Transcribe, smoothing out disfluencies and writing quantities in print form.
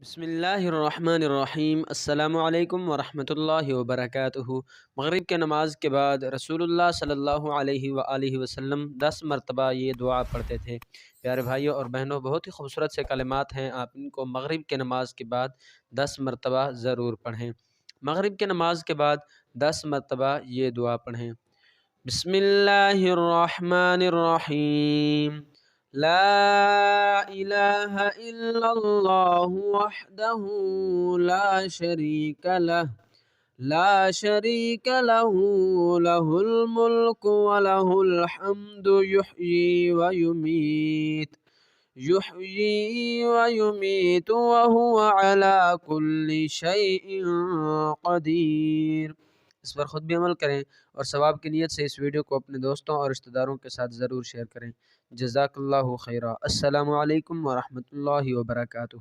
بسم اللہ الرحمن الرحیم۔ السلام علیکم ورحمۃ اللہ وبرکاتہ۔ مغرب کے نماز کے بعد رسول اللہ صلی اللہ علیہ وآلہ وسلم 10 مرتبہ یہ دعا پڑھتے تھے۔ پیارے بھائیوں اور بہنوں، بہت ہی خوبصورت سے کلمات ہیں، آپ ان کو مغرب کے نماز کے بعد 10 مرتبہ ضرور پڑھیں۔ مغرب کے نماز کے بعد 10 مرتبہ یہ دعا پڑھیں۔ بسم اللہ الرحمن الرحیم۔ لا الہ الا اللہ وحدہ لا شریک لہ لہ الملک ولہ الحمد یحیی ویمیت وہو علی کل شیء قدیر۔ اس پر خود بھی عمل کریں اور ثواب کی نیت سے اس ویڈیو کو اپنے دوستوں اور رشتہ داروں کے ساتھ ضرور شیئر کریں۔ جزاک اللہ خیرہ۔ السلام علیکم ورحمۃ اللہ وبرکاتہ۔